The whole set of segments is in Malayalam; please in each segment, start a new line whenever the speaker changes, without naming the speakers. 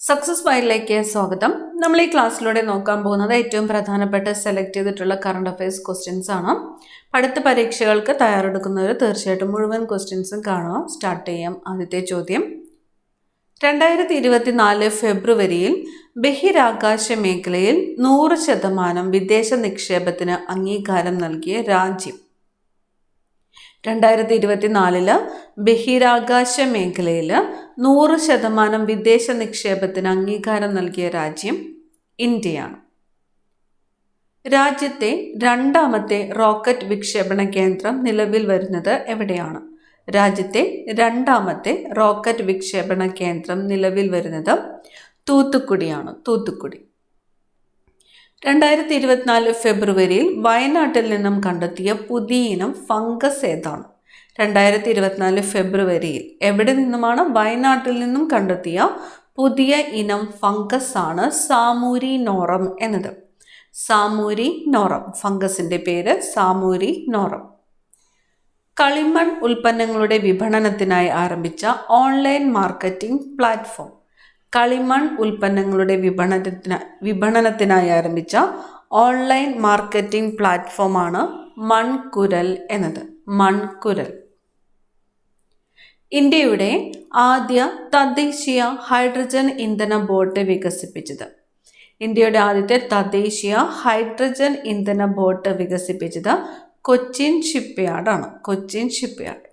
സക്സസ് ഫയലിലേക്ക് സ്വാഗതം. നമ്മൾ ഈ ക്ലാസ്സിലൂടെ നോക്കാൻ പോകുന്നത് ഏറ്റവും പ്രധാനപ്പെട്ട സെലക്ട് ചെയ്തിട്ടുള്ള കറണ്ട് അഫയേഴ്സ് ക്വസ്റ്റ്യൻസ് ആണ്. അടുത്ത പരീക്ഷകൾക്ക് തയ്യാറെടുക്കുന്നവർ തീർച്ചയായിട്ടും മുഴുവൻ ക്വസ്റ്റ്യൻസും കാണുക. സ്റ്റാർട്ട് ചെയ്യാം. ആദ്യത്തെ ചോദ്യം, 2024 ഫെബ്രുവരിയിൽ ബഹിരാകാശ മേഖലയിൽ 100% വിദേശ നിക്ഷേപത്തിന് അംഗീകാരം നൽകിയ രാജ്യം. 2024 ബഹിരാകാശ മേഖലയിൽ 100% വിദേശ നിക്ഷേപത്തിന് അംഗീകാരം നൽകിയ രാജ്യം ഇന്ത്യയാണ്. രാജ്യത്തെ രണ്ടാമത്തെ റോക്കറ്റ് വിക്ഷേപണ കേന്ദ്രം നിലവിൽ വരുന്നത് എവിടെയാണ്? രാജ്യത്തെ രണ്ടാമത്തെ റോക്കറ്റ് വിക്ഷേപണ കേന്ദ്രം നിലവിൽ വരുന്നത് തൂത്തുക്കുടിയാണ്. തൂത്തുക്കുടി. 2024 ഫെബ്രുവരിയിൽ വയനാട്ടിൽ നിന്നും കണ്ടെത്തിയ പുതിയ ഇനം ഫംഗസ് ഏതാണ്? 2024 ഫെബ്രുവരിയിൽ എവിടെ നിന്നുമാണ്? വയനാട്ടിൽ നിന്നും കണ്ടെത്തിയ പുതിയ ഇനം ഫംഗസ് ആണ് സാമൂരി നോറം എന്നത്. സാമൂരി നോറം, ഫംഗസിന്റെ പേര് സാമൂരി നോറം. കളിമൺ ഉൽപ്പന്നങ്ങളുടെ വിപണനത്തിനായി ആരംഭിച്ച ഓൺലൈൻ മാർക്കറ്റിംഗ് പ്ലാറ്റ്ഫോം. കളിമൺ ഉൽപ്പന്നങ്ങളുടെ വിപണനത്തിനായി ആരംഭിച്ച ഓൺലൈൻ മാർക്കറ്റിംഗ് പ്ലാറ്റ്ഫോമാണ് മൺകുരൽ എന്നത്. മൺകുരൽ. ഇന്ത്യയുടെ ആദ്യ തദ്ദേശീയ ഹൈഡ്രജൻ ഇന്ധന ബോട്ട് വികസിപ്പിച്ചത്. ഇന്ത്യയുടെ ആദ്യത്തെ തദ്ദേശീയ ഹൈഡ്രജൻ ഇന്ധന ബോട്ട് വികസിപ്പിച്ചത് കൊച്ചിൻ ഷിപ്പ്യാർഡാണ്. കൊച്ചിൻ ഷിപ്പ്യാർഡ്.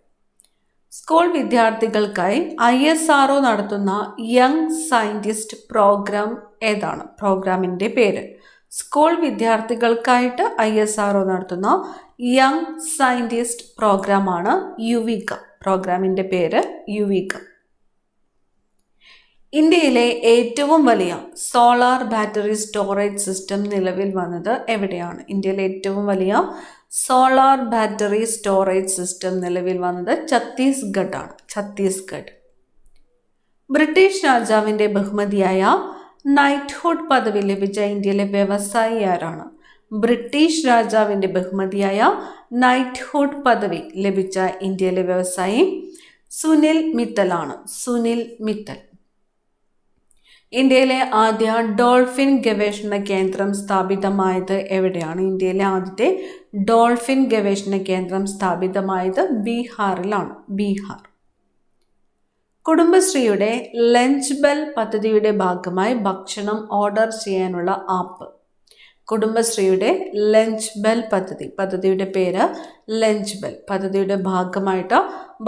സ്കൂൾ വിദ്യാർത്ഥികൾക്കായി ISRO നടത്തുന്ന യങ് സയൻറ്റിസ്റ്റ് പ്രോഗ്രാം ഏതാണ്? പ്രോഗ്രാമിൻ്റെ പേര്. സ്കൂൾ വിദ്യാർത്ഥികൾക്കായിട്ട് ISRO നടത്തുന്ന യങ് സയൻറ്റിസ്റ്റ് പ്രോഗ്രാമാണ് യുവിക. പ്രോഗ്രാമിൻ്റെ പേര് യുവിക. ഇന്ത്യയിലെ ഏറ്റവും വലിയ സോളാർ ബാറ്ററി സ്റ്റോറേജ് സിസ്റ്റം നിലവിൽ വന്നത് എവിടെയാണ്? ഇന്ത്യയിലെ ഏറ്റവും വലിയ സോളാർ ബാറ്ററി സ്റ്റോറേജ് സിസ്റ്റം നിലവിൽ വന്നത് ഛത്തീസ്ഗഡ് ആണ്. ഛത്തീസ്ഗഡ്. ബ്രിട്ടീഷ് രാജാവിൻ്റെ ബഹുമതിയായ നൈറ്റ്ഹുഡ് പദവി ലഭിച്ച ഇന്ത്യയിലെ വ്യവസായി ആരാണ്? ബ്രിട്ടീഷ് രാജാവിൻ്റെ ബഹുമതിയായ നൈറ്റ്ഹുഡ് പദവി ലഭിച്ച ഇന്ത്യയിലെ വ്യവസായി സുനിൽ മിത്തലാണ്. സുനിൽ മിത്തൽ. ഇന്ത്യയിലെ ആദ്യ ഡോൾഫിൻ ഗവേഷണ കേന്ദ്രം സ്ഥാപിതമായത് എവിടെയാണ്? ഇന്ത്യയിലെ ആദ്യത്തെ ഡോൾഫിൻ ഗവേഷണ കേന്ദ്രം സ്ഥാപിതമായത് ബീഹാറിലാണ്. ബീഹാർ. കുടുംബശ്രീയുടെ ലഞ്ച് ബെൽ പദ്ധതിയുടെ ഭാഗമായി ഭക്ഷണം ഓർഡർ ചെയ്യാനുള്ള ആപ്പ്. കുടുംബശ്രീയുടെ ലഞ്ച് ബെൽ പദ്ധതിയുടെ പേര് ലഞ്ച് ബെൽ. പദ്ധതിയുടെ ഭാഗമായിട്ട്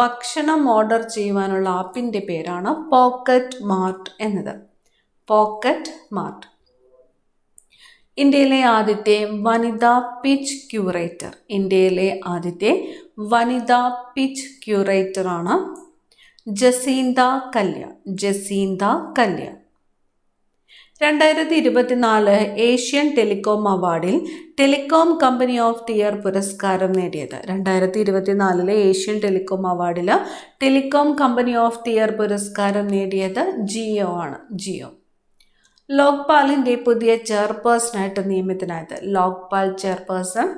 ഭക്ഷണം ഓർഡർ ചെയ്യുവാനുള്ള ആപ്പിൻ്റെ പേരാണ് പോക്കറ്റ് മാർട്ട് എന്നത്. Pocket Mart. ഇന്ത്യയിലെ ആദ്യത്തെ വനിതാ പിച്ച് ക്യൂറേറ്റർ. ഇന്ത്യയിലെ ആദ്യത്തെ വനിതാ പിച്ച് ക്യൂറേറ്റർ ആണ് ജസീന്ത കല്യാൺ. ജസീന്ത കല്യാൺ. 2024 ഏഷ്യൻ ടെലികോം അവാർഡിൽ telecom company of the year പുരസ്കാരം നേടിയത്. 2024 ഏഷ്യൻ ടെലികോം അവാർഡിൽ telecom company of the year പുരസ്കാരം നേടിയത് ജിയോ ആണ്. ജിയോ. ലോക്പാലിൻ്റെ പുതിയ ചെയർപേഴ്സണായിട്ട് നിയമിതനായത്. ലോക്പാൽ ചെയർപേഴ്സൺ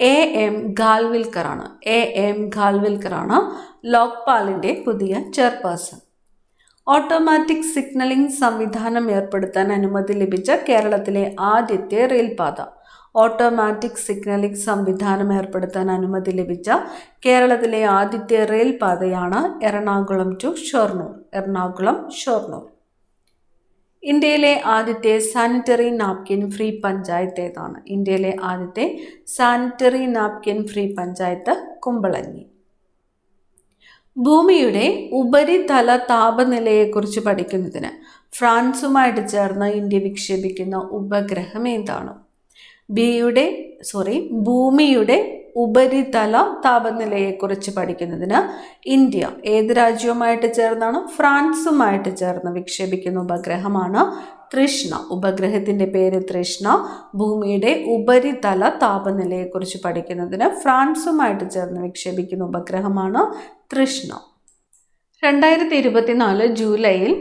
AM ഖാൽവിൽക്കർ ആണ്. AM ഖാൽവിൽക്കർ ആണ് ലോക്പാലിൻ്റെ പുതിയ ചെയർപേഴ്സൺ. ഓട്ടോമാറ്റിക് സിഗ്നലിംഗ് സംവിധാനം ഏർപ്പെടുത്താൻ അനുമതി ലഭിച്ച കേരളത്തിലെ ആദ്യത്തെ റെയിൽപാത. ഓട്ടോമാറ്റിക് സിഗ്നലിംഗ് സംവിധാനം ഏർപ്പെടുത്താൻ അനുമതി ലഭിച്ച കേരളത്തിലെ ആദ്യത്തെ റെയിൽപാതയാണ് എറണാകുളം ടു ഷൊർണൂർ. എറണാകുളം ഷൊർണൂർ. ഇന്ത്യയിലെ ആദ്യത്തെ സാനിറ്ററി നാപ്കിൻ ഫ്രീ പഞ്ചായത്ത് ഏതാണ്? ഇന്ത്യയിലെ ആദ്യത്തെ sanitary napkin free panchayat Kumbalangi. ഭൂമിയുടെ ഉപരിതല താപനിലയെക്കുറിച്ച് പഠിക്കുന്നതിന് ഫ്രാൻസുമായിട്ട് ചേർന്ന് ഇന്ത്യ വിക്ഷേപിക്കുന്ന ഉപഗ്രഹം ഏതാണ്? ഭൂമിയുടെ ഉപരിതല താപനിലയെക്കുറിച്ച് പഠിക്കുന്നതിന് ഇന്ത്യ ഏത് രാജ്യവുമായിട്ട് ചേർന്നാണ്? ഫ്രാൻസുമായിട്ട് ചേർന്ന് വിക്ഷേപിക്കുന്ന ഉപഗ്രഹമാണ് തൃഷ്ണ. ഉപഗ്രഹത്തിൻ്റെ പേര് തൃഷ്ണ. ഭൂമിയുടെ ഉപരിതല താപനിലയെക്കുറിച്ച് പഠിക്കുന്നതിന് ഫ്രാൻസുമായിട്ട് ചേർന്ന് വിക്ഷേപിക്കുന്ന ഉപഗ്രഹമാണ് തൃഷ്ണ. 2024 ജൂലൈയിൽ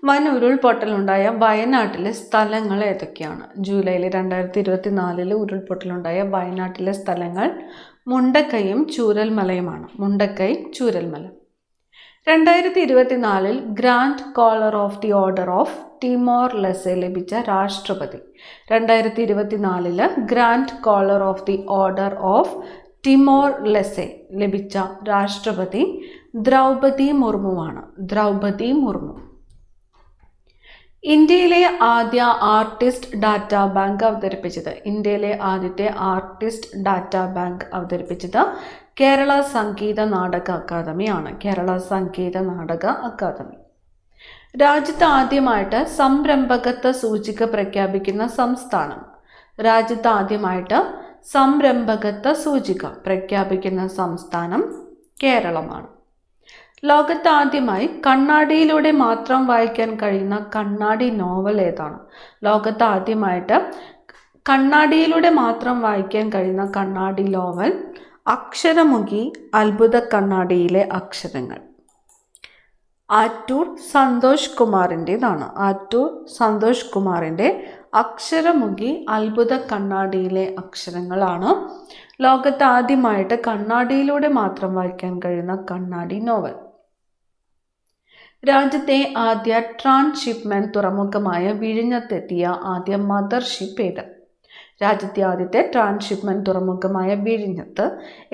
വൻ ഉരുൾപൊട്ടലുണ്ടായ വയനാട്ടിലെ സ്ഥലങ്ങൾ ഏതൊക്കെയാണ്? ജൂലൈയിൽ 2024 ഉരുൾപൊട്ടലുണ്ടായ വയനാട്ടിലെ സ്ഥലങ്ങൾ മുണ്ടക്കൈയും ചൂരൽമലയുമാണ്. Mundakkai, Chooralmala. 2024 grand collar of the order of Timor Leste ലഭിച്ച രാഷ്ട്രപതി. 2024 grand collar of the order of Timor Leste ലഭിച്ച രാഷ്ട്രപതി ദ്രൗപദി മുർമുവാണ്. ദ്രൗപദി മുർമു. ഇന്ത്യയിലെ ആദ്യ ആർട്ടിസ്റ്റ് ഡാറ്റാ ബാങ്ക് അവതരിപ്പിച്ചത്. ഇന്ത്യയിലെ ആദ്യത്തെ ആർട്ടിസ്റ്റ് ഡാറ്റാ ബാങ്ക് അവതരിപ്പിച്ചത് കേരള സംഗീത നാടക അക്കാദമിയാണ്. കേരള സംഗീത നാടക അക്കാദമി. രാജ്യത്ത് ആദ്യമായിട്ട് സംരംഭകത്വ സൂചിക പ്രഖ്യാപിക്കുന്ന സംസ്ഥാനം. രാജ്യത്ത് ആദ്യമായിട്ട് സംരംഭകത്വ സൂചിക പ്രഖ്യാപിക്കുന്ന സംസ്ഥാനം കേരളമാണ്. ലോകത്ത് ആദ്യമായി കണ്ണാടിയിലൂടെ മാത്രം വായിക്കാൻ കഴിയുന്ന കണ്ണാടി നോവൽ ഏതാണ്? ലോകത്ത് ആദ്യമായിട്ട് കണ്ണാടിയിലൂടെ മാത്രം വായിക്കാൻ കഴിയുന്ന കണ്ണാടി നോവൽ അക്ഷരമുഖി അത്ഭുത കണ്ണാടിയിലെ അക്ഷരങ്ങൾ. ആറ്റൂർ സന്തോഷ് കുമാറിൻ്റെതാണ്. ആറ്റൂർ സന്തോഷ് കുമാറിൻ്റെ അക്ഷരമുഖി അത്ഭുത കണ്ണാടിയിലെ അക്ഷരങ്ങളാണ് ലോകത്ത് ആദ്യമായിട്ട് കണ്ണാടിയിലൂടെ മാത്രം വായിക്കാൻ കഴിയുന്ന കണ്ണാടി നോവൽ. രാജ്യത്തെ ആദ്യ ട്രാൻസ്ഷിപ്മെന്റ് തുറമുഖമായ വിഴിഞ്ഞത്തെത്തിയ ആദ്യ മദർഷിപ്പ് ഏത്? രാജ്യത്തെ ആദ്യത്തെ ട്രാൻസ്ഷിപ്മെന്റ് തുറമുഖമായ വിഴിഞ്ഞത്ത്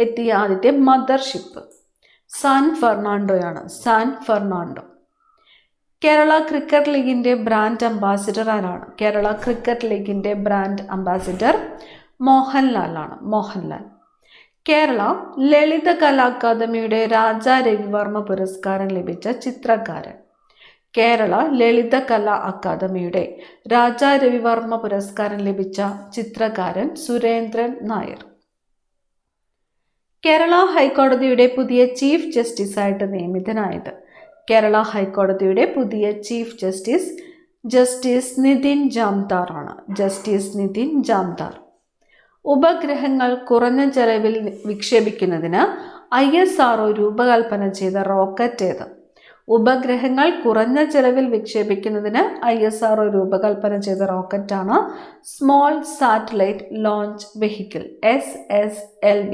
എത്തിയ ആദ്യത്തെ മദർഷിപ്പ് സാൻ ഫെർണാണ്ടോയാണ്. San Fernando. കേരള ക്രിക്കറ്റ് ലീഗിൻ്റെ ബ്രാൻഡ് അംബാസിഡർ ആരാണ്? കേരള ക്രിക്കറ്റ് ലീഗിൻ്റെ ബ്രാൻഡ് അംബാസിഡർ മോഹൻലാലാണ്. മോഹൻലാൽ. കേരള ലളിത കലാ അക്കാദമിയുടെ രാജാ രവിവർമ്മ പുരസ്കാരം ലഭിച്ച ചിത്രകാരൻ. കേരള ലളിത കലാ അക്കാദമിയുടെ രാജാ രവിവർമ്മ പുരസ്കാരം ലഭിച്ച ചിത്രകാരൻ സുരേന്ദ്രൻ നായർ. കേരള ഹൈക്കോടതിയുടെ പുതിയ ചീഫ് ജസ്റ്റിസായിട്ട് നിയമിതനായത്. കേരള ഹൈക്കോടതിയുടെ പുതിയ ചീഫ് ജസ്റ്റിസ് നിതിൻ ജാംദാർ ആണ്. ജസ്റ്റിസ് നിതിൻ ജാംദാർ. ഉപഗ്രഹങ്ങൾ കുറഞ്ഞ ചെലവിൽ വിക്ഷേപിക്കുന്നതിന് ISRO രൂപകൽപ്പന ചെയ്ത റോക്കറ്റ് ഏത്? ഉപഗ്രഹങ്ങൾ കുറഞ്ഞ ചെലവിൽ വിക്ഷേപിക്കുന്നതിന് ISRO രൂപകൽപ്പന ചെയ്ത റോക്കറ്റാണ് small satellite launch vehicle, SSLV.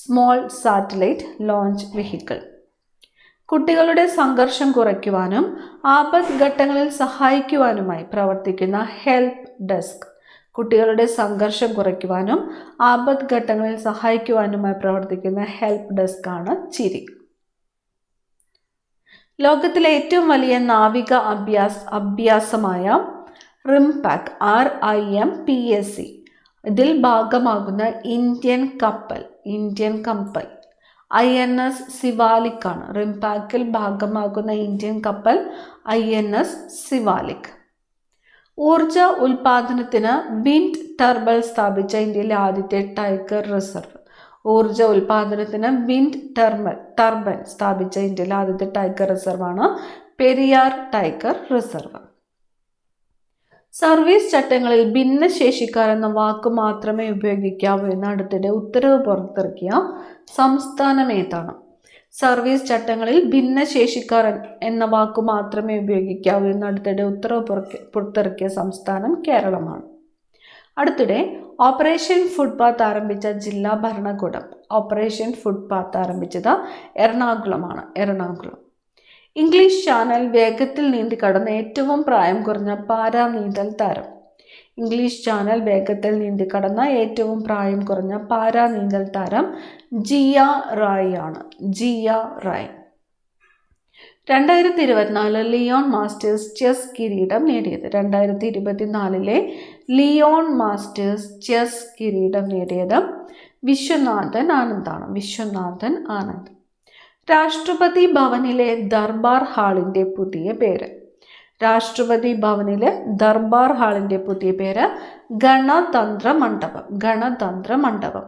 Small satellite launch vehicle. കുട്ടികളുടെ സംഘർഷം കുറയ്ക്കുവാനും ആപത്ഘട്ടങ്ങളിൽ സഹായിക്കുവാനുമായി പ്രവർത്തിക്കുന്ന ഹെൽപ്പ് ഡെസ്ക്. കുട്ടികളുടെ സംഘർഷം കുറയ്ക്കുവാനും ആപത്ഘട്ടങ്ങളിൽ സഹായിക്കുവാനുമായി പ്രവർത്തിക്കുന്ന ഹെൽപ്പ് ഡെസ്ക് ആണ് ചിരി. ലോകത്തിലെ ഏറ്റവും വലിയ നാവിക അഭ്യാസമായ റിംപാക് RIMPAC ഇതിൽ ഭാഗമാകുന്ന ഇന്ത്യൻ കപ്പൽ INS സിവാലിക് ആണ്. റിംപാക്കിൽ ഭാഗമാകുന്ന ഇന്ത്യൻ കപ്പൽ INS സിവാലിക്. ഊർജ ഉൽപാദനത്തിന് വിൻഡ് ടർബൈൻ സ്ഥാപിച്ച ഇന്ത്യയിലെ ആദ്യത്തെ ടൈഗർ റിസർവ്. ഊർജ ഉൽപാദനത്തിന് വിൻഡ് ടർബൈൻ സ്ഥാപിച്ച ഇന്ത്യയിലെ ആദ്യത്തെ ടൈഗർ റിസർവാണ് പെരിയാർ ടൈഗർ റിസർവ്. സർവീസ് ചട്ടങ്ങളിൽ ഭിന്നശേഷിക്കാർ എന്ന വാക്ക് മാത്രമേ ഉപയോഗിക്കാവൂ എന്ന് അടുത്തിടെ ഉത്തരവ് പുറത്തിറക്കിയ സംസ്ഥാനം ഏതാണ്? സർവീസ് ചട്ടങ്ങളിൽ ഭിന്നശേഷിക്കാർ എന്ന വാക്കു മാത്രമേ ഉപയോഗിക്കാവൂ എന്ന് അടുത്തിടെ ഉത്തരവ് പുറത്തിറക്കിയ സംസ്ഥാനം കേരളമാണ്. അടുത്തിടെ ഓപ്പറേഷൻ ഫുട്പാത്ത് ആരംഭിച്ച ജില്ലാ ഭരണകൂടം. ഓപ്പറേഷൻ ഫുട്പാത്ത് ആരംഭിച്ചത് എറണാകുളമാണ്. എറണാകുളം. ഇംഗ്ലീഷ് ചാനൽ വേഗത്തിൽ നീന്തിക്കടന്ന ഏറ്റവും പ്രായം കുറഞ്ഞ പാരാ നീന്തൽ താരം. ഇംഗ്ലീഷ് ചാനൽ വേഗത്തിൽ നീന്തിക്കടന്ന ഏറ്റവും പ്രായം കുറഞ്ഞ പാരാ നീന്തൽ താരം ജിയ റായ് ആണ്. Jia Rai. 2024 Lyon masters chess കിരീടം നേടിയത്. 2024 ലിയോൺ മാസ്റ്റേഴ്സ് ചെസ് കിരീടം നേടിയത് വിശ്വനാഥൻ ആനന്ദാണ്. വിശ്വനാഥൻ ആനന്ദ്. രാഷ്ട്രപതി ഭവനിലെ ദർബാർ ഹാളിൻ്റെ പുതിയ പേര്. രാഷ്ട്രപതി ഭവനിലെ ദർബാർ ഹാളിൻ്റെ പുതിയ പേര് ഗണതന്ത്ര മണ്ഡപം. ഗണതന്ത്ര മണ്ഡപം.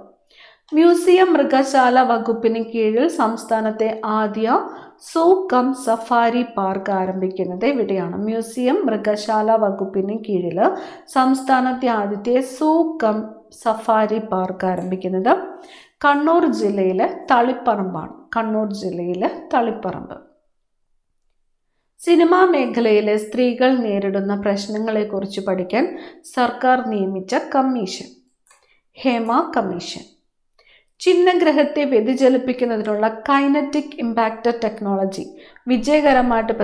മ്യൂസിയം മൃഗശാല വകുപ്പിന് കീഴിൽ സംസ്ഥാനത്തെ ആദ്യ സൂ കം സഫാരി പാർക്ക് ആരംഭിക്കുന്നത് എവിടെയാണ്? മ്യൂസിയം മൃഗശാല വകുപ്പിന് കീഴിൽ സംസ്ഥാനത്തെ ആദ്യത്തെ സൂ കം സഫാരി പാർക്ക് ആരംഭിക്കുന്നത് കണ്ണൂർ ജില്ലയിലെ തളിപ്പറമ്പാണ്. കണ്ണൂർ ജില്ലയിലെ തളിപ്പറമ്പ്. സിനിമാ മേഖലയിലെ സ്ത്രീകൾ നേരിടുന്ന പ്രശ്നങ്ങളെക്കുറിച്ച് പഠിക്കാൻ സർക്കാർ നിയമിച്ച കമ്മീഷൻ ഹേമ കമ്മീഷൻ. ചിഹ്നഗ്രഹത്തെ വ്യതിചലിപ്പിക്കുന്നതിനുള്ള കൈനറ്റിക് ഇമ്പാക്റ്റർ ടെക്നോളജി വിജയകരമായിട്ട്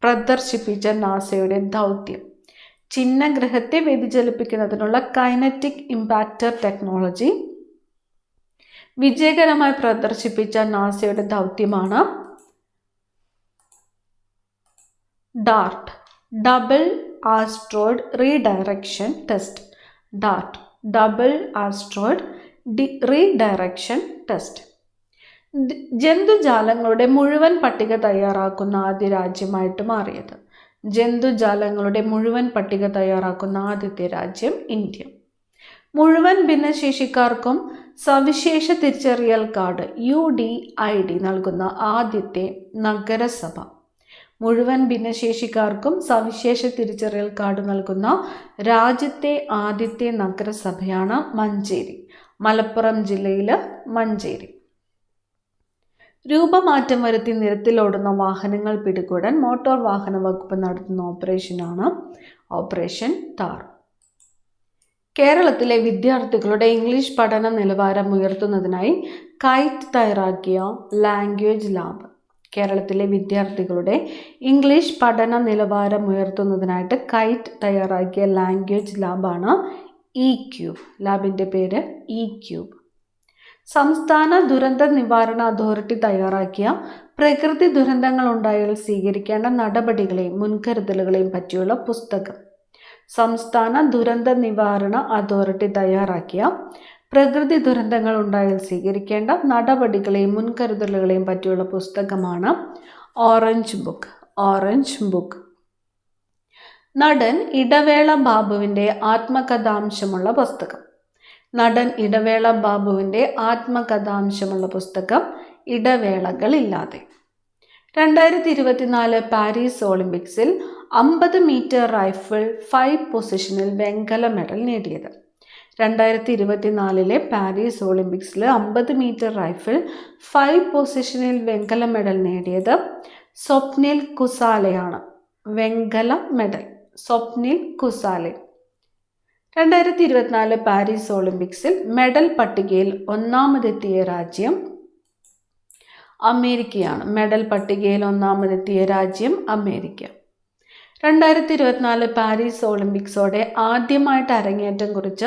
പ്രദർശിപ്പിച്ച നാസയുടെ ദൗത്യം. ചിഹ്നഗ്രഹത്തെ വ്യതിചലിപ്പിക്കുന്നതിനുള്ള കൈനറ്റിക് ഇമ്പാക്റ്റർ ടെക്നോളജി വിജയകരമായി പ്രദർശിപ്പിച്ച നാസയുടെ ദൗത്യമാണ് DART, double asteroid redirection test. DART, double asteroid redirection test. ജന്തുജാലങ്ങളുടെ മുഴുവൻ പട്ടിക തയ്യാറാക്കുന്ന ആദ്യ രാജ്യമായിട്ട് മാറിയത്. ജന്തുജാലങ്ങളുടെ മുഴുവൻ പട്ടിക തയ്യാറാക്കുന്ന ആദ്യത്തെ രാജ്യം ഇന്ത്യ. മുഴുവൻ ഭിന്നശേഷിക്കാർക്കും സവിശേഷ തിരിച്ചറിയൽ കാർഡ് UDID നൽകുന്ന ആദ്യത്തെ നഗരസഭ. മുഴുവൻ ഭിന്നശേഷിക്കാർക്കും സവിശേഷ തിരിച്ചറിയൽ കാർഡ് നൽകുന്ന രാജ്യത്തെ ആദ്യത്തെ നഗരസഭയാണ് മഞ്ചേരി, മലപ്പുറം ജില്ലയിലെ മഞ്ചേരി. രൂപമാറ്റം വരുത്തി നിരത്തിലോടുന്ന വാഹനങ്ങൾ പിടികൂടാൻ മോട്ടോർ വാഹന വകുപ്പ് നടത്തുന്ന ഓപ്പറേഷനാണ് ഓപ്പറേഷൻ താർ. കേരളത്തിലെ വിദ്യാർത്ഥികളുടെ ഇംഗ്ലീഷ് പഠന നിലവാരം ഉയർത്തുന്നതിനായി കൈറ്റ് തയ്യാറാക്കിയ ലാംഗ്വേജ് ലാബ്. കേരളത്തിലെ വിദ്യാർത്ഥികളുടെ ഇംഗ്ലീഷ് പഠന നിലവാരം ഉയർത്തുന്നതിനായിട്ട് കൈറ്റ് തയ്യാറാക്കിയ ലാംഗ്വേജ് ലാബാണ് ഇക്യൂബ്. ലാബിൻ്റെ പേര് ഇക്യൂബ്. സംസ്ഥാന ദുരന്ത നിവാരണ അതോറിറ്റി തയ്യാറാക്കിയ പ്രകൃതി ദുരന്തങ്ങൾ ഉണ്ടായാൽ സ്വീകരിക്കേണ്ട നടപടികളെയും മുൻകരുതലുകളെയും പറ്റിയുള്ള പുസ്തകം. സംസ്ഥാന ദുരന്ത നിവാരണ അതോറിറ്റി തയ്യാറാക്കിയ പ്രകൃതി ദുരന്തങ്ങൾ ഉണ്ടായാൽ സ്വീകരിക്കേണ്ട നടപടികളെയും മുൻകരുതലുകളെയും പറ്റിയുള്ള പുസ്തകമാണ് ഓറഞ്ച് ബുക്ക്. Orange book. നടൻ ഇടവേള ബാബുവിൻ്റെ ആത്മകഥാംശമുള്ള പുസ്തകം. നടൻ ഇടവേള ബാബുവിൻ്റെ ആത്മകഥാംശമുള്ള പുസ്തകം ഇടവേളകളില്ലാതെ. 2024 പാരീസ് ഒളിമ്പിക്സിൽ 50 മീറ്റർ റൈഫിൾ 5 പൊസിഷനിൽ വെങ്കല മെഡൽ നേടിയത്. 2024 പാരീസ് ഒളിമ്പിക്സിൽ 50 മീറ്റർ റൈഫിൾ 5 പൊസിഷനിൽ വെങ്കല മെഡൽ നേടിയത് സ്വപ്നിൽ കുസാലയാണ്. വെങ്കല മെഡൽ സ്വപ്നിൽ കുസാലെ. 2024 പാരീസ് ഒളിമ്പിക്സിൽ മെഡൽ പട്ടികയിൽ ഒന്നാമതെത്തിയ രാജ്യം അമേരിക്കയാണ്. മെഡൽ പട്ടികയിൽ ഒന്നാമതെത്തിയ രാജ്യം അമേരിക്ക. 2024 പാരീസ് ഒളിമ്പിക്സോടെ ആദ്യമായിട്ട് അരങ്ങേറ്റം കുറിച്ച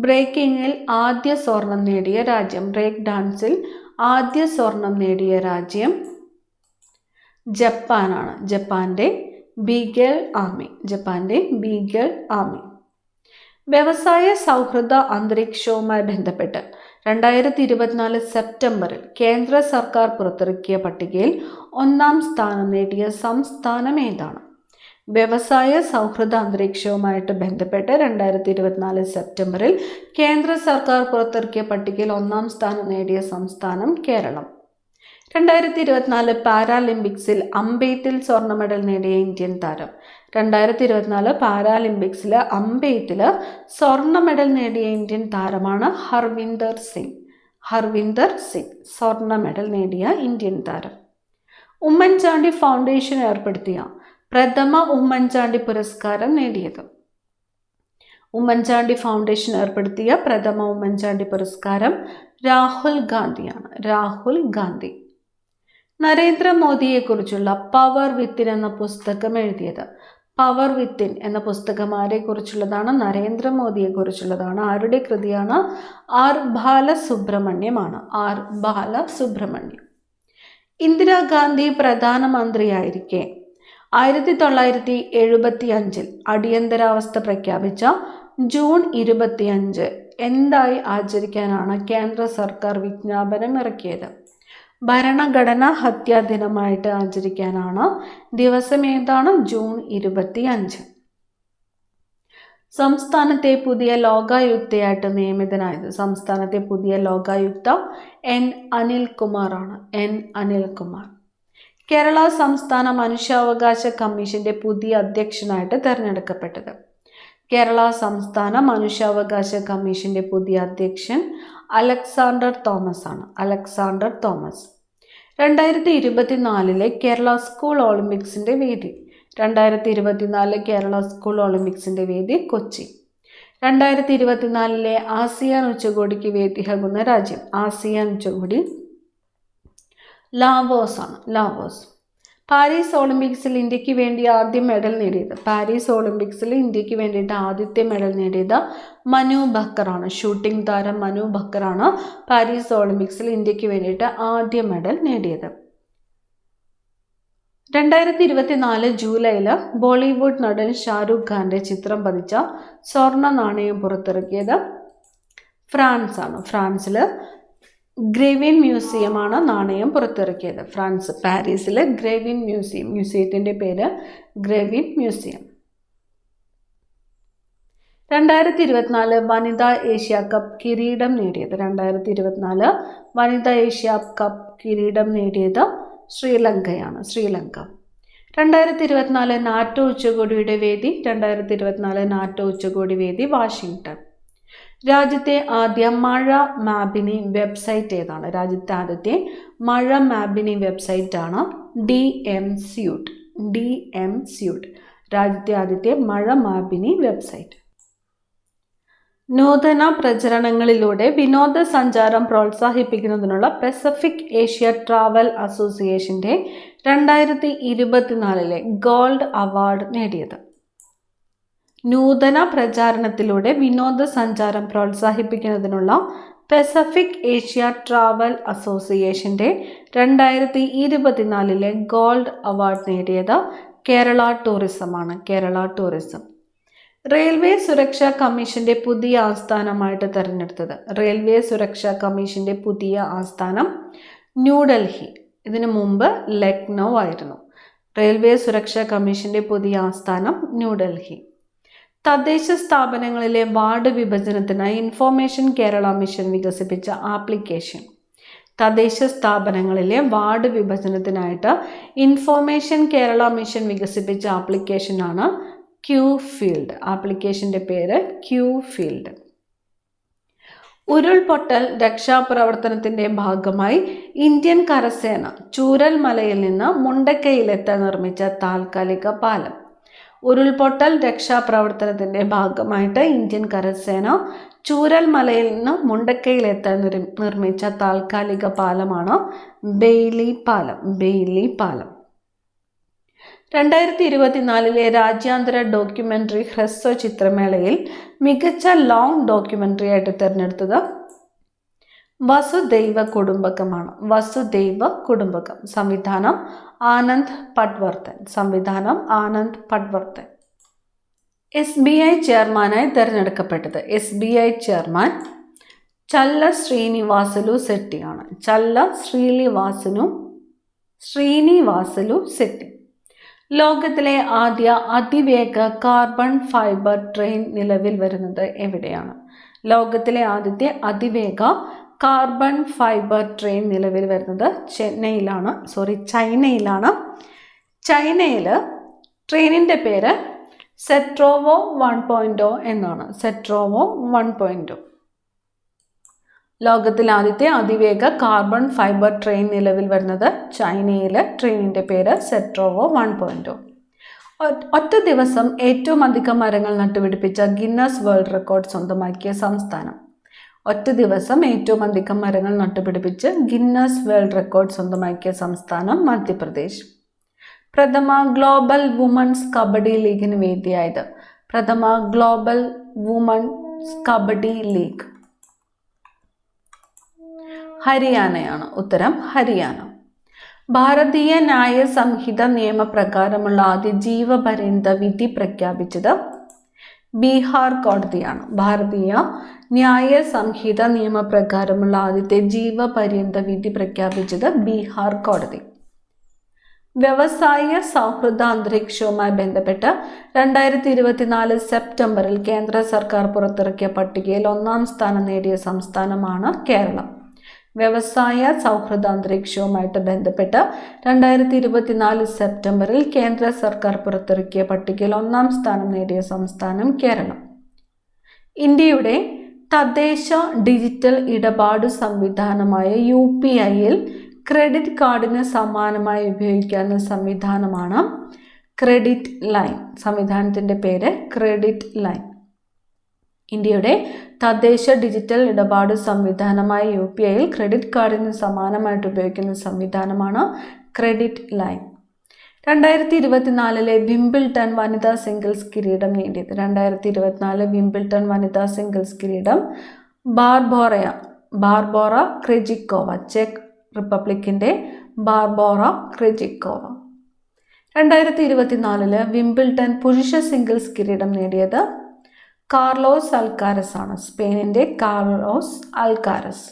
ബ്രേക്കിങ്ങിൽ ആദ്യ സ്വർണം നേടിയ രാജ്യം, ബ്രേക്ക് ഡാൻസിൽ ആദ്യ സ്വർണം നേടിയ രാജ്യം ജപ്പാനാണ്. ജപ്പാന്റെ ബീഗൽ ആർമി. ജപ്പാന്റെ ബീഗൽ ആർമി. വ്യവസായ സൗഹൃദ അന്തരീക്ഷവുമായി ബന്ധപ്പെട്ട് 2024 സെപ്റ്റംബറിൽ കേന്ദ്ര സർക്കാർ പുറത്തിറക്കിയ പട്ടികയിൽ ഒന്നാം സ്ഥാനം നേടിയ സംസ്ഥാനം ഏതാണ്? വ്യവസായ സൗഹൃദ അന്തരീക്ഷവുമായിട്ട് ബന്ധപ്പെട്ട് 2024 സെപ്റ്റംബറിൽ കേന്ദ്ര സർക്കാർ പുറത്തിറക്കിയ പട്ടികയിൽ ഒന്നാം സ്ഥാനം നേടിയ സംസ്ഥാനം കേരളം. 2024 പാരാലിമ്പിക്സിൽ അമ്പെയ്ത്തിൽ സ്വർണ്ണ മെഡൽ നേടിയ ഇന്ത്യൻ താരം. 2024 പാരാലിമ്പിക്സിൽ അമ്പെയ്ത്തിൽ സ്വർണ്ണ മെഡൽ നേടിയ ഇന്ത്യൻ താരമാണ് ഹർവിന്ദർ സിംഗ്. ഹർവിന്ദർ സിംഗ് സ്വർണ്ണ മെഡൽ നേടിയ ഇന്ത്യൻ താരം. ഉമ്മൻചാണ്ടി ഫൗണ്ടേഷൻ ഏർപ്പെടുത്തിയ പ്രഥമ ഉമ്മൻചാണ്ടി പുരസ്കാരം നേടിയത്. ഉമ്മൻചാണ്ടി ഫൗണ്ടേഷൻ ഏർപ്പെടുത്തിയ പ്രഥമ ഉമ്മൻചാണ്ടി പുരസ്കാരം രാഹുൽ ഗാന്ധിയാണ്. രാഹുൽ ഗാന്ധി. നരേന്ദ്രമോദിയെക്കുറിച്ചുള്ള പവർ വിത്തിൻ എന്ന പുസ്തകം എഴുതിയത്. പവർ വിത്തിൻ എന്ന പുസ്തകം ആരെക്കുറിച്ചുള്ളതാണ്? നരേന്ദ്രമോദിയെക്കുറിച്ചുള്ളതാണ്. ആരുടെ കൃതിയാണ്? ആർ ബാലസുബ്രഹ്മണ്യമാണ്. ആർ ബാലസുബ്രഹ്മണ്യം. ഇന്ദിരാഗാന്ധി പ്രധാനമന്ത്രിയായിരിക്കെ 1975 അടിയന്തരാവസ്ഥ പ്രഖ്യാപിച്ച ജൂൺ 25 എന്തായി ആചരിക്കാനാണ് കേന്ദ്ര സർക്കാർ വിജ്ഞാപനം ഇറക്കിയത്? ഭരണഘടനാ ഹത്യാ ദിനമായിട്ട് ആചരിക്കാനാണ്. ദിവസം ഏതാണ്? ജൂൺ 25. സംസ്ഥാനത്തെ പുതിയ ലോകായുക്തയായിട്ട് നിയമിതനായത്. സംസ്ഥാനത്തെ പുതിയ ലോകായുക്ത N. അനിൽകുമാറാണ്. N. അനിൽകുമാർ. കേരള സംസ്ഥാന മനുഷ്യാവകാശ കമ്മീഷന്റെ പുതിയ അധ്യക്ഷനായിട്ട് തിരഞ്ഞെടുക്കപ്പെട്ടത്. കേരള സംസ്ഥാന മനുഷ്യാവകാശ കമ്മീഷന്റെ പുതിയ അധ്യക്ഷൻ അലക്സാണ്ടർ തോമസ് ആണ്. Alexander Thomas. 2024 കേരള സ്കൂൾ ഒളിമ്പിക്സിന്റെ വേദി. 2024 കേരള സ്കൂൾ ഒളിമ്പിക്സിന്റെ വേദി കൊച്ചി. 2024 ആസിയാൻ ഉച്ചകോടിക്ക് വേദിയാകുന്ന രാജ്യം. ആസിയാൻ ഉച്ചകോടി ലാവോസ് ആണ്. ലാവോസ്. പാരീസ് ഒളിമ്പിക്സിൽ ഇന്ത്യക്ക് വേണ്ടി ആദ്യം മെഡൽ നേടിയത്. പാരീസ് ഒളിമ്പിക്സിൽ ഇന്ത്യക്ക് വേണ്ടിയിട്ട് ആദ്യത്തെ മെഡൽ നേടിയത് മനു ബക്കറാണ്. ഷൂട്ടിംഗ് താരം മനു ബക്കറാണ് പാരീസ് ഒളിമ്പിക്സിൽ ഇന്ത്യക്ക് വേണ്ടിയിട്ട് ആദ്യ മെഡൽ നേടിയത്. 2024 ജൂലൈയിൽ ബോളിവുഡ് നടൻ ഷാരൂഖ് ഖാന്റെ ചിത്രം പതിച്ച സ്വർണ്ണ നാണയം പുറത്തിറക്കിയത് ഫ്രാൻസ് ആണ്. ഫ്രാൻസിൽ ഗ്രേവിൻ മ്യൂസിയമാണ് നാണയം പുറത്തിറക്കിയത്. ഫ്രാൻസ് പാരീസിലെ ഗ്രേവിൻ മ്യൂസിയം. മ്യൂസിയത്തിൻ്റെ പേര് ഗ്രേവിൻ മ്യൂസിയം. 2024 വനിതാ ഏഷ്യ കപ്പ് കിരീടം നേടിയത്. 2024 വനിതാ ഏഷ്യ കപ്പ് കിരീടം നേടിയത് ശ്രീലങ്കയാണ്. ശ്രീലങ്ക. 2024 നാറ്റോ ഉച്ചകോടിയുടെ വേദി. 2024 നാറ്റോ ഉച്ചകോടി വേദി വാഷിങ്ടൺ. രാജ്യത്തെ ആദ്യ മഴ മാപിനി വെബ്സൈറ്റ് ഏതാണ്? രാജ്യത്തെ ആദ്യത്തെ മഴ മാപിനി വെബ്സൈറ്റ് ആണ് DM സ്യൂട്ട്. DM സ്യൂട്ട് രാജ്യത്തെ ആദ്യത്തെ മഴ മാപിനി വെബ്സൈറ്റ്. നൂതന പ്രചരണങ്ങളിലൂടെ വിനോദസഞ്ചാരം പ്രോത്സാഹിപ്പിക്കുന്നതിനുള്ള പസഫിക് ഏഷ്യ ട്രാവൽ അസോസിയേഷന്റെ 2024 ഗോൾഡ് അവാർഡ് നേടിയത്. നൂതന പ്രചാരണത്തിലൂടെ വിനോദസഞ്ചാരം പ്രോത്സാഹിപ്പിക്കുന്നതിനുള്ള പസഫിക് ഏഷ്യ ട്രാവൽ അസോസിയേഷന്റെ 2024 ഗോൾഡ് അവാർഡ് നേടിയത് കേരള ടൂറിസമാണ്. കേരള ടൂറിസം. റെയിൽവേ സുരക്ഷാ കമ്മീഷന്റെ പുതിയ ആസ്ഥാനമായിട്ട് തിരഞ്ഞെടുത്തത്. റെയിൽവേ സുരക്ഷാ കമ്മീഷന്റെ പുതിയ ആസ്ഥാനം ന്യൂഡൽഹി. ഇതിനു മുമ്പ് ലക്നൗ ആയിരുന്നു. റെയിൽവേ സുരക്ഷാ കമ്മീഷന്റെ പുതിയ ആസ്ഥാനം ന്യൂഡൽഹി. തദ്ദേശ സ്ഥാപനങ്ങളിലെ വാർഡ് വിഭജനത്തിനായി ഇൻഫോർമേഷൻ കേരള മിഷൻ വികസിപ്പിച്ച ആപ്ലിക്കേഷൻ. തദ്ദേശ സ്ഥാപനങ്ങളിലെ വാർഡ് വിഭജനത്തിനായിട്ട് ഇൻഫോർമേഷൻ കേരള മിഷൻ വികസിപ്പിച്ച ആപ്ലിക്കേഷനാണ് ക്യൂ ഫീൽഡ്. ആപ്ലിക്കേഷന്റെ പേര് ക്യൂ ഫീൽഡ്. ഉരുൾപൊട്ടൽ രക്ഷാപ്രവർത്തനത്തിന്റെ ഭാഗമായി ഇന്ത്യൻ കരസേന ചൂരൽമലയിൽ നിന്ന് മുണ്ടക്കയിലെത്താൻ നിർമ്മിച്ച താൽക്കാലിക പാലം. ഉരുൾപൊട്ടൽ രക്ഷാപ്രവർത്തനത്തിന്റെ ഭാഗമായിട്ട് ഇന്ത്യൻ കരസേന ചൂരൽമലയിൽ നിന്ന് മുണ്ടക്കയിലെത്താൻ നിർമ്മിച്ച താൽക്കാലിക പാലമാണ് ബെയ്ലി പാലം. ബെയ്ലി പാലം. 2024 രാജ്യാന്തര ഡോക്യുമെന്ററി ഹ്രസ്വ ചിത്രമേളയിൽ മികച്ച ലോങ് ഡോക്യുമെന്ററി ആയിട്ട് തിരഞ്ഞെടുത്തത് വസുദൈവ കുടുംബകമാണ്. വസുദൈവ കുടുംബകം. സംവിധാനം ആനന്ദ് പട്വർദ്ധൻ. സംവിധാനം ആനന്ദ് പട്വർദ്ധൻ. SBI ചെയർമാനായി തിരഞ്ഞെടുക്കപ്പെട്ടത്. SBI ചെയർമാൻ ചല്ല ശ്രീനിവാസലു സെട്ടിയാണ്. ചല്ല ശ്രീനിവാസലു സെട്ടി. ലോകത്തിലെ ആദ്യ അതിവേഗ കാർബൺ ഫൈബർ ട്രെയിൻ നിലവിൽ വരുന്നത് എവിടെയാണ്? ലോകത്തിലെ ആദ്യത്തെ അതിവേഗ കാർബൺ ഫൈബർ ട്രെയിൻ നിലവിൽ വരുന്നത് ചൈനയിലാണ്. ചൈനയിൽ ട്രെയിനിൻ്റെ പേര് സെട്രോവോ 1.0 എന്നാണ്. സെട്രോവോ 1.0. ലോകത്തിലെ ആദ്യത്തെ അതിവേഗ കാർബൺ ഫൈബർ ട്രെയിൻ നിലവിൽ വരുന്നത് ചൈനയിലെ ട്രെയിനിൻ്റെ പേര് സെട്രോവോ 1.0. ഒറ്റ ദിവസം ഏറ്റവും അധികം മരങ്ങൾ നട്ടുപിടിപ്പിച്ച ഗിന്നസ് വേൾഡ് റെക്കോർഡ് സ്വന്തമാക്കിയ സംസ്ഥാനം. ഒറ്റ ദിവസം ഏറ്റവും അധികം മരങ്ങൾ നട്ടുപിടിപ്പിച്ച് ഗിന്നസ് വേൾഡ് റെക്കോർഡ് സ്വന്തമാക്കിയ സംസ്ഥാനം മധ്യപ്രദേശ്. പ്രഥമ ഗ്ലോബൽ വുമൺസ് കബഡി ലീഗിന് വേദിയായത്. പ്രഥമ ഗ്ലോബൽ വുമൺസ് കബഡി ലീഗ് ഹരിയാനയാണ്. ഉത്തരം ഹരിയാന. ഭാരതീയ ന്യായ സംഹിത നിയമപ്രകാരമുള്ള ആദ്യ ജീവപര്യന്ത വിധി പ്രഖ്യാപിച്ചത് ബീഹാർ കോടതിയാണ്. ഭാരതീയ ന്യായ സംഹിത നിയമപ്രകാരമുള്ള ആദ്യത്തെ ജീവപര്യന്ത വിധി പ്രഖ്യാപിച്ചത് ബീഹാർ കോടതി. വ്യവസായ സൗഹൃദ അന്തരീക്ഷവുമായി ബന്ധപ്പെട്ട് 2024 സെപ്റ്റംബറിൽ കേന്ദ്ര സർക്കാർ പുറത്തിറക്കിയ പട്ടികയിൽ 1-ാം സ്ഥാനം നേടിയ സംസ്ഥാനമാണ് കേരളം. വ്യവസായ സൗഹൃദ അന്തരീക്ഷവുമായിട്ട് ബന്ധപ്പെട്ട് 2024 സെപ്റ്റംബറിൽ കേന്ദ്ര സർക്കാർ പുറത്തിറക്കിയ പട്ടികയിൽ 1-ാം സ്ഥാനം നേടിയ സംസ്ഥാനം കേരളം. ഇന്ത്യയുടെ തദ്ദേശ ഡിജിറ്റൽ ഇടപാട് സംവിധാനമായ UPIയിൽ ക്രെഡിറ്റ് കാർഡിന് സമാനമായി ഉപയോഗിക്കാവുന്ന സംവിധാനമാണ് ക്രെഡിറ്റ് ലൈൻ. സംവിധാനത്തിൻ്റെ പേര് ക്രെഡിറ്റ് ലൈൻ. ഇന്ത്യയുടെ തദ്ദേശ ഡിജിറ്റൽ ഇടപാട് സംവിധാനമായ UPIയിൽ ക്രെഡിറ്റ് കാർഡിന് സമാനമായിട്ട് ഉപയോഗിക്കുന്ന സംവിധാനമാണ് ക്രെഡിറ്റ് ലൈൻ. 2024 വിംബിൾട്ടൺ വനിതാ സിംഗിൾസ് കിരീടം നേടിയത്. 2024 വിംബിൾട്ടൺ വനിതാ സിംഗിൾസ് കിരീടം ബാർബോറ ക്രെജിക്കോവ, ചെക്ക് റിപ്പബ്ലിക്കിൻ്റെ ബാർബോറ ക്രെജിക്കോവ. 2024 വിംബിൾട്ടൺ പുരുഷ സിംഗിൾസ് കിരീടം നേടിയത് കാർലോസ് അൽക്കാരസ് ആണ്, സ്പെയിനിൻ്റെ കാർലോസ് അൽക്കാരസ്.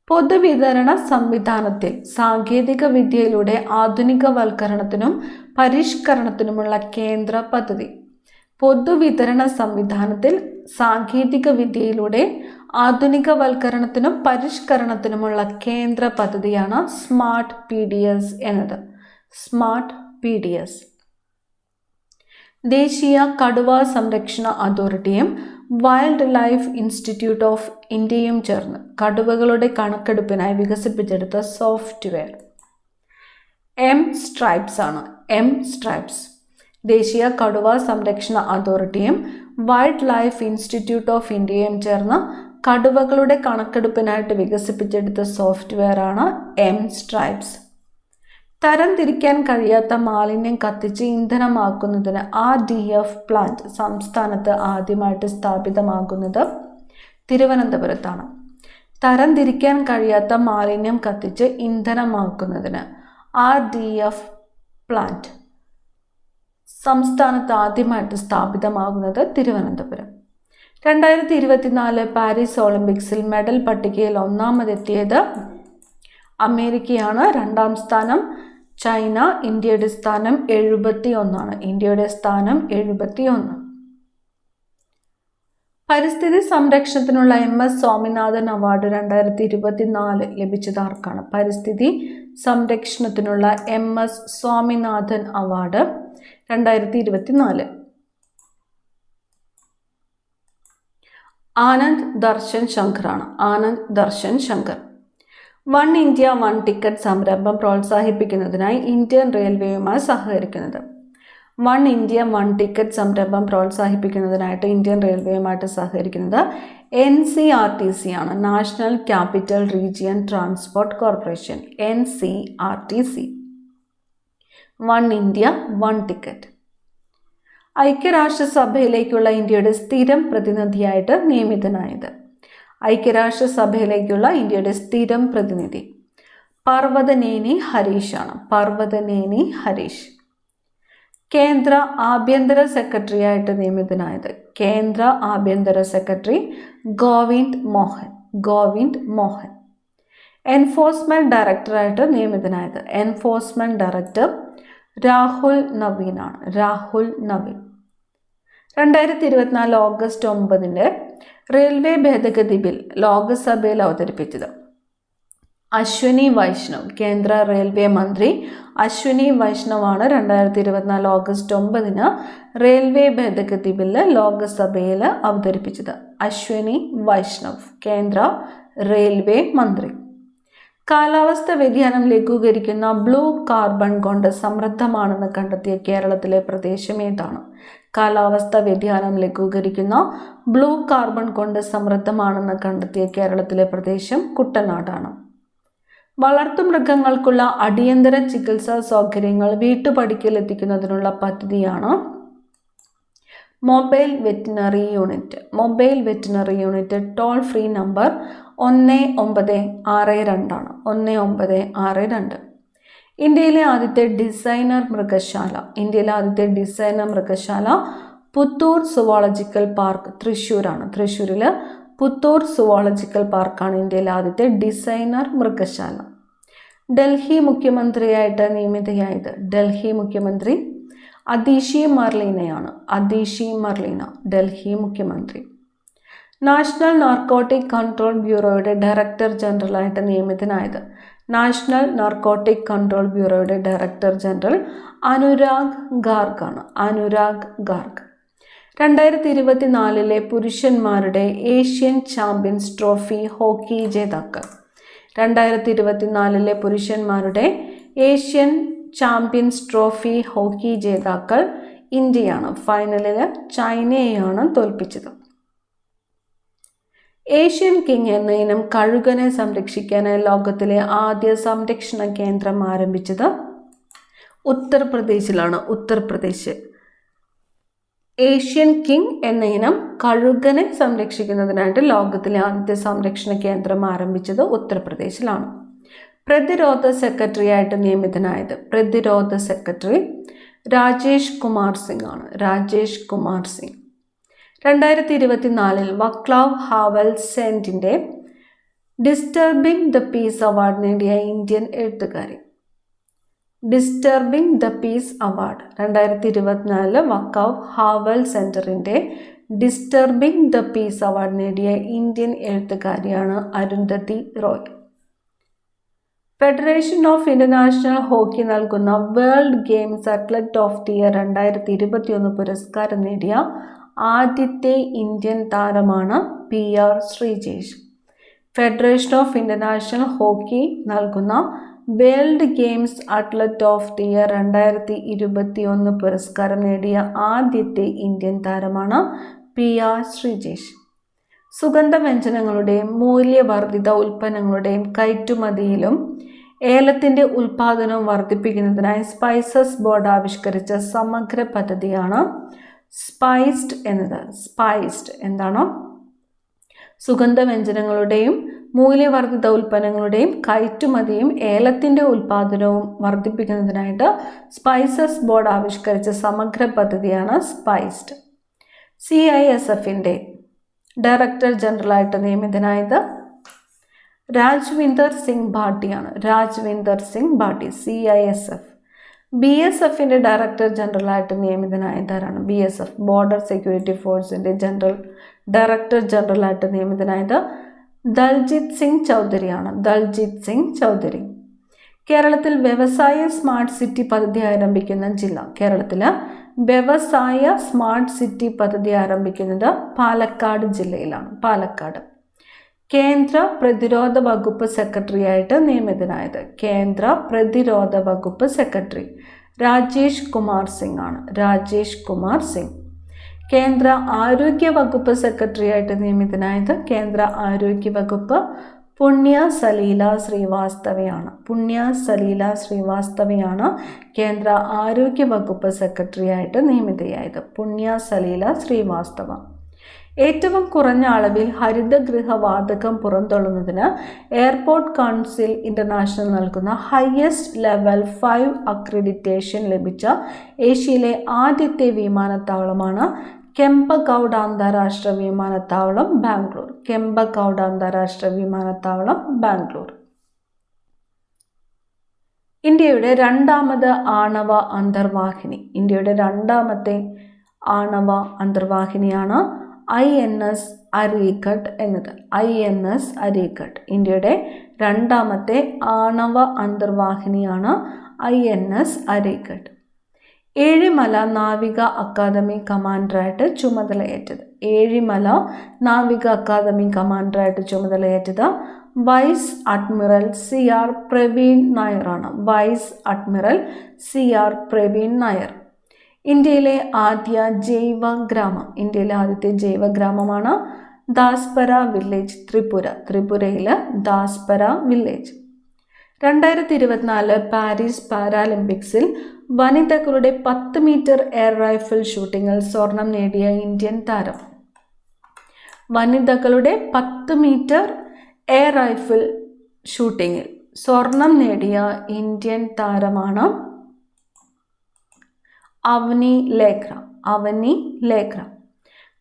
പൊതുവിതരണ സംവിധാനത്തിൽ സാങ്കേതിക വിദ്യയിലൂടെ ആധുനികവൽക്കരണത്തിനും പരിഷ്കരണത്തിനുമുള്ള കേന്ദ്ര പദ്ധതി. പൊതുവിതരണ സംവിധാനത്തിൽ സാങ്കേതിക വിദ്യയിലൂടെ ആധുനികവൽക്കരണത്തിനും പരിഷ്കരണത്തിനുമുള്ള കേന്ദ്ര പദ്ധതിയാണ് സ്മാർട്ട് PDS എന്നത്. Smart PDS. ദേശീയ കടുവാ സംരക്ഷണ അതോറിറ്റിയും വൈൽഡ് ലൈഫ് ഇൻസ്റ്റിറ്റ്യൂട്ട് ഓഫ് ഇന്ത്യയും ചേർന്ന് കടുവകളുടെ കണക്കെടുപ്പിനായി വികസിപ്പിച്ചെടുത്ത സോഫ്റ്റ്വെയർ M-Stripes ആണ്. M-Stripes. ദേശീയ കടുവാ സംരക്ഷണ അതോറിറ്റിയും വൈൽഡ് ലൈഫ് ഇൻസ്റ്റിറ്റ്യൂട്ട് ഓഫ് ഇന്ത്യയും ചേർന്ന് കടുവകളുടെ കണക്കെടുപ്പിനായിട്ട് വികസിപ്പിച്ചെടുത്ത സോഫ്റ്റ്വെയർ ആണ് M-Stripes. തരംതിരിക്കാൻ കഴിയാത്ത മാലിന്യം കത്തിച്ച് ഇന്ധനമാക്കുന്നതിന് RDF പ്ലാന്റ് സംസ്ഥാനത്ത് ആദ്യമായിട്ട് സ്ഥാപിതമാകുന്നത് തിരുവനന്തപുരത്താണ്. തരംതിരിക്കാൻ കഴിയാത്ത മാലിന്യം കത്തിച്ച് ഇന്ധനമാക്കുന്നതിന് RDF പ്ലാന്റ് സംസ്ഥാനത്ത് ആദ്യമായിട്ട് സ്ഥാപിതമാകുന്നത് തിരുവനന്തപുരം. 2024 പാരീസ് ഒളിമ്പിക്സിൽ മെഡൽ പട്ടികയിൽ ഒന്നാമതെത്തിയത് അമേരിക്കയാണ്. 2ാം സ്ഥാനം ചൈന. ഇന്ത്യയുടെ സ്ഥാനം 71. ഇന്ത്യയുടെ സ്ഥാനം 71. പരിസ്ഥിതി സംരക്ഷണത്തിനുള്ള MS സ്വാമിനാഥൻ അവാർഡ് 2024 ലഭിച്ചത് ആർക്കാണ്? പരിസ്ഥിതി സംരക്ഷണത്തിനുള്ള MS സ്വാമിനാഥൻ അവാർഡ് 2024 ആനന്ദ് ദർശൻ ശങ്കറാണ്. Anand Darshan Shankar. One India one ticket സംരംഭം പ്രോത്സാഹിപ്പിക്കുന്നതിനായി ഇന്ത്യൻ റെയിൽവേയുമായി സഹകരിക്കുന്നത്. വൺ ഇന്ത്യ വൺ ടിക്കറ്റ് സംരംഭം പ്രോത്സാഹിപ്പിക്കുന്നതിനായിട്ട് ഇന്ത്യൻ റെയിൽവേയുമായിട്ട് സഹകരിക്കുന്നത് NCRTC ആണ്. National capital region transport corporation. NCRTC. One India one ticket. ഐക്യരാഷ്ട്രസഭയിലേക്കുള്ള ഇന്ത്യയുടെ സ്ഥിരം പ്രതിനിധിയായിട്ട് നിയമിതനായത്. ഐക്യരാഷ്ട്രസഭയിലേക്കുള്ള ഇന്ത്യയുടെ സ്ഥിരം പ്രതിനിധി പർവതനേനി ഹരീഷ് ആണ്. പർവതനേനി ഹരീഷ്. കേന്ദ്ര ആഭ്യന്തര സെക്രട്ടറിയായിട്ട് നിയമിതനായത്. കേന്ദ്ര ആഭ്യന്തര സെക്രട്ടറി ഗോവിന്ദ് മോഹൻ. ഗോവിന്ദ് മോഹൻ. എൻഫോഴ്സ്മെന്റ് ഡയറക്ടറായിട്ട് നിയമിതനായത്. എൻഫോഴ്സ്മെന്റ് ഡയറക്ടർ രാഹുൽ നവീൻ ആണ്. രാഹുൽ നവീൻ. 2024 ഓഗസ്റ്റ് 9 റെയിൽവേ ഭേദഗതി ബിൽ ലോക്സഭയിൽ അവതരിപ്പിച്ചത് അശ്വിനി വൈഷ്ണവ്. കേന്ദ്ര റെയിൽവേ മന്ത്രി അശ്വിനി വൈഷ്ണവാണ് 2024 ഓഗസ്റ്റ് 9 റെയിൽവേ ഭേദഗതി ബില്ല് ലോക്സഭയിൽ അവതരിപ്പിച്ചത്. അശ്വിനി വൈഷ്ണവ്, കേന്ദ്ര റെയിൽവേ മന്ത്രി. കാലാവസ്ഥ വ്യതിയാനം ലഘൂകരിക്കുന്ന ബ്ലൂ കാർബൺ കൊണ്ട് സമൃദ്ധമാണെന്ന് കണ്ടെത്തിയ കേരളത്തിലെ പ്രദേശം ഏതാണ്? കാലാവസ്ഥ വ്യതിയാനം ലഘൂകരിക്കുന്ന ബ്ലൂ കാർബൺ കൊണ്ട് സമൃദ്ധമാണെന്ന് കണ്ടെത്തിയ കേരളത്തിലെ പ്രദേശം കുട്ടനാടാണ്. വളർത്തുമൃഗങ്ങൾക്കുള്ള അടിയന്തര ചികിത്സാ സൗകര്യങ്ങൾ വീട്ടുപടിക്കൽ എത്തിക്കുന്നതിനുള്ള പദ്ധതിയാണ് mobile veterinary unit. Mobile veterinary unit toll free number 1962 ആണ്. 1962. ഇന്ത്യയിലെ ആദ്യത്തെ ഡിസൈനർ മൃഗശാല. ഇന്ത്യയിലെ ആദ്യത്തെ ഡിസൈനർ മൃഗശാല പുത്തൂർ സുവോളജിക്കൽ പാർക്ക്, തൃശ്ശൂരാണ്. തൃശ്ശൂരിൽ പുത്തൂർ സുവോളജിക്കൽ പാർക്കാണ് ഇന്ത്യയിലെ ആദ്യത്തെ ഡിസൈനർ മൃഗശാല. ഡൽഹി മുഖ്യമന്ത്രിയായിട്ട് നിയമിതയായത്. ഡൽഹി മുഖ്യമന്ത്രി അദീഷി മർലീനയാണ്. അദീഷി മർലീന, ഡൽഹി മുഖ്യമന്ത്രി. നാഷണൽ നാർക്കോട്ടിക് കൺട്രോൾ ബ്യൂറോയുടെ ഡയറക്ടർ ജനറലായിട്ട് നിയമിതനായത്. നാഷണൽ നാർക്കോട്ടിക് കൺട്രോൾ ബ്യൂറോയുടെ ഡയറക്ടർ ജനറൽ അനുരാഗ് ഗാർഗ് ആണ്. അനുരാഗ് ഗാർഗ്. 2024 പുരുഷന്മാരുടെ ഏഷ്യൻ ചാമ്പ്യൻസ് ട്രോഫി ഹോക്കി ജേതാക്കൾ. 2024 പുരുഷന്മാരുടെ ഏഷ്യൻ ചാമ്പ്യൻസ് ട്രോഫി ഹോക്കി ജേതാക്കൾ ഇന്ത്യയാണ്. ഫൈനലിൽ ചൈനയെയാണ് തോൽപ്പിച്ചത്. ഏഷ്യൻ കിങ് എന്ന ഇനം കഴുകനെ സംരക്ഷിക്കാനായി ലോകത്തിലെ ആദ്യ സംരക്ഷണ കേന്ദ്രം ആരംഭിച്ചത് ഉത്തർപ്രദേശിലാണ്. ഉത്തർപ്രദേശ്. ഏഷ്യൻ കിങ് എന്ന ഇനം കഴുകനെ സംരക്ഷിക്കുന്നതിനായിട്ട് ലോകത്തിലെ ആദ്യത്തെ സംരക്ഷണ കേന്ദ്രം ആരംഭിച്ചത് ഉത്തർപ്രദേശിലാണ്. പ്രതിരോധ സെക്രട്ടറി ആയിട്ട് നിയമിതനായത് പ്രതിരോധ സെക്രട്ടറി രാജേഷ് കുമാർ സിംഗ് ആണ്. രാജേഷ് കുമാർ സിംഗ്. 2024 വക്ലാവ് ഹാവൽ സെന്റിന്റെ ഡിസ്റ്റർബിംഗ് ദ പീസ് അവാർഡ് നേടിയ ഇന്ത്യൻ എഴുത്തുകാരി. Disturbing the peace award 2024 Vaclav Havel സെന്ററിന്റെ ഡിസ്റ്റർബിംഗ് ദ പീസ് അവാർഡ് നേടിയ ഇന്ത്യൻ എഴുത്തുകാരിയാണ് Arundhati Roy. Federation of international hockey നൽകുന്ന world games athlete of the year 2021 പുരസ്കാരം നേടിയ ആദ്യത്തെ ഇന്ത്യൻ താരമാണ് PR Sreejesh. Federation of international hockey നൽകുന്ന world games athlete of the year 2021 പുരസ്കാരം നേടിയ ആദ്യത്തെ ഇന്ത്യൻ താരമാണ് PR ശ്രീജേഷ്. സുഗന്ധവ്യഞ്ജനങ്ങളുടെയും മൂല്യവർദ്ധിത ഉൽപ്പന്നങ്ങളുടെയും കയറ്റുമതിയിലും ഏലത്തിൻ്റെ ഉൽപ്പാദനവും വർദ്ധിപ്പിക്കുന്നതിനായി സ്പൈസസ് ബോർഡ് ആവിഷ്കരിച്ച സമഗ്ര പദ്ധതിയാണ് സ്പൈസ്ഡ് എന്നത്. സ്പൈസ്ഡ് എന്താണോ? സുഗന്ധവ്യഞ്ജനങ്ങളുടെയും മൂല്യവർദ്ധിത ഉൽപ്പന്നങ്ങളുടെയും കയറ്റുമതിയും ഏലത്തിൻ്റെ ഉൽപ്പാദനവും വർദ്ധിപ്പിക്കുന്നതിനായിട്ട് സ്പൈസസ് ബോർഡ് ആവിഷ്കരിച്ച സമഗ്ര പദ്ധതിയാണ് സ്പൈസ്ഡ്. CISFന്റെ ഡയറക്ടർ ജനറലായിട്ട് നിയമിതനായത് രാജ്വിന്ദർ സിംഗ് ഭാട്ടിയാണ്. രാജ്വിന്ദർ സിംഗ് ഭാട്ടി. CISF. BSFന്റെ ഡയറക്ടർ ജനറലായിട്ട് നിയമിതനായതാരാണ്? BSF ബോർഡർ സെക്യൂരിറ്റി ഫോഴ്സിന്റെ ഡയറക്ടർ ജനറലായിട്ട് നിയമിതനായത് ദൽജിത് സിംഗ് ചൗധരിയാണ്. ദൽജിത് സിംഗ് ചൗധരി. കേരളത്തിൽ വ്യവസായ സ്മാർട്ട് സിറ്റി പദ്ധതി ആരംഭിക്കുന്ന ജില്ല. കേരളത്തിൽ വ്യവസായ സ്മാർട്ട് സിറ്റി പദ്ധതി ആരംഭിക്കുന്നത് പാലക്കാട് ജില്ലയിലാണ്. പാലക്കാട്. കേന്ദ്ര പ്രതിരോധ വകുപ്പ് സെക്രട്ടറി ആയിട്ട് നിയമിതനായത് കേന്ദ്ര പ്രതിരോധ വകുപ്പ് സെക്രട്ടറി രാജേഷ് കുമാർ സിംഗ് ആണ്. രാജേഷ് കുമാർ സിംഗ്. കേന്ദ്ര ആരോഗ്യ വകുപ്പ് സെക്രട്ടറി ആയിട്ട് നിയമിതനായത് കേന്ദ്ര ആരോഗ്യ വകുപ്പ് പുണ്യ സലീല ശ്രീവാസ്തവയാണ്. പുണ്യ സലീല ശ്രീവാസ്തവയാണ് കേന്ദ്ര ആരോഗ്യ വകുപ്പ് സെക്രട്ടറി ആയിട്ട് നിയമിതയായത്. പുണ്യ സലീല ശ്രീവാസ്തവ. ഏറ്റവും കുറഞ്ഞ അളവിൽ ഹരിതഗൃഹവാതകം പുറന്തള്ളുന്നതിന് എയർപോർട്ട് കൗൺസിൽ ഇന്റർനാഷണൽ നൽകുന്ന ഹയസ്റ്റ് ലെവൽ 5 അക്രഡിറ്റേഷൻ ലഭിച്ച ഏഷ്യയിലെ ആദ്യത്തെ വിമാനത്താവളമാണ് കെമ്പഗൌഡ് അന്താരാഷ്ട്ര വിമാനത്താവളം, ബാംഗ്ലൂർ. കെമ്പഗൌഡ് അന്താരാഷ്ട്ര വിമാനത്താവളം, ബാംഗ്ലൂർ. ഇന്ത്യയുടെ രണ്ടാമത് ആണവ അന്തർവാഹിനി. ഇന്ത്യയുടെ രണ്ടാമത്തെ ആണവ അന്തർവാഹിനിയാണ് INS അരീഘട്ട് എന്നത്. INS അരീഘട്ട്. ഇന്ത്യയുടെ രണ്ടാമത്തെ ആണവ അന്തർവാഹിനിയാണ് INS അരീഘട്ട്. ഏഴിമല നാവിക അക്കാദമി കമാൻഡറായിട്ട് ചുമതലയേറ്റത്. ഏഴിമല നാവിക അക്കാദമി കമാൻഡറായിട്ട് ചുമതലയേറ്റത് വൈസ് അഡ്മിറൽ CR പ്രവീൺ നായറാണ്. Vice admiral CR Praveen Nair. ഇന്ത്യയിലെ ആദ്യ ജൈവ ഗ്രാമം. ഇന്ത്യയിലെ ആദ്യത്തെ ജൈവ ഗ്രാമമാണ് ദാസ്പര വില്ലേജ്, ത്രിപുര. ത്രിപുരയിലെ ദാസ്പര വില്ലേജ്. 2024 പാരീസ് പാരാലിമ്പിക്സിൽ വനിതകളുടെ 10 മീറ്റർ എയർ റൈഫിൾ ഷൂട്ടിങ്ങിൽ സ്വർണം നേടിയ ഇന്ത്യൻ താരം. വനിതകളുടെ 10 മീറ്റർ എയർ റൈഫിൾ ഷൂട്ടിങ്ങിൽ സ്വർണം നേടിയ ഇന്ത്യൻ താരമാണ് അവനി ലേഖ്ര. അവനി ലേഖ്ര.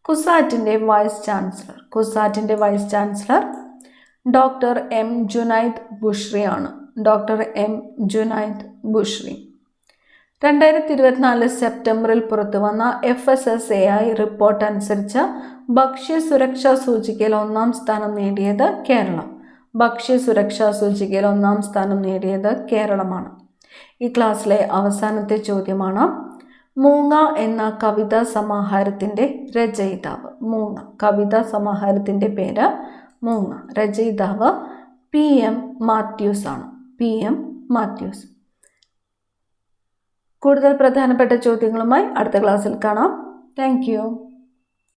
കുസാറ്റിൻ്റെ വൈസ് ചാൻസലർ. കുസാറ്റിൻ്റെ vice chancellor doctor M Junaid Bushiri ആണ്. Doctor M Junaid Bushri. 2024 സെപ്റ്റംബറിൽ പുറത്തു വന്ന FSSAI റിപ്പോർട്ട് അനുസരിച്ച് ഭക്ഷ്യസുരക്ഷാ സൂചികയിൽ 1-ാം സ്ഥാനം നേടിയത് കേരളം. ഭക്ഷ്യസുരക്ഷാ സൂചികയിൽ 1-ാം സ്ഥാനം നേടിയത് കേരളമാണ്. ഈ ക്ലാസ്സിലെ അവസാനത്തെ ചോദ്യമാണ് മൂങ്ങ എന്ന കവിതാ സമാഹാരത്തിൻ്റെ രചയിതാവ്. മൂങ്ങ കവിതാ സമാഹാരത്തിൻ്റെ പേര് മൂങ്ങ. രചയിതാവ് PM മാത്യൂസ് ആണ്. PM മാത്യൂസ്. കൂടുതൽ പ്രധാനപ്പെട്ട ചോദ്യങ്ങളുമായി അടുത്ത ക്ലാസ്സിൽ കാണാം. Thank you.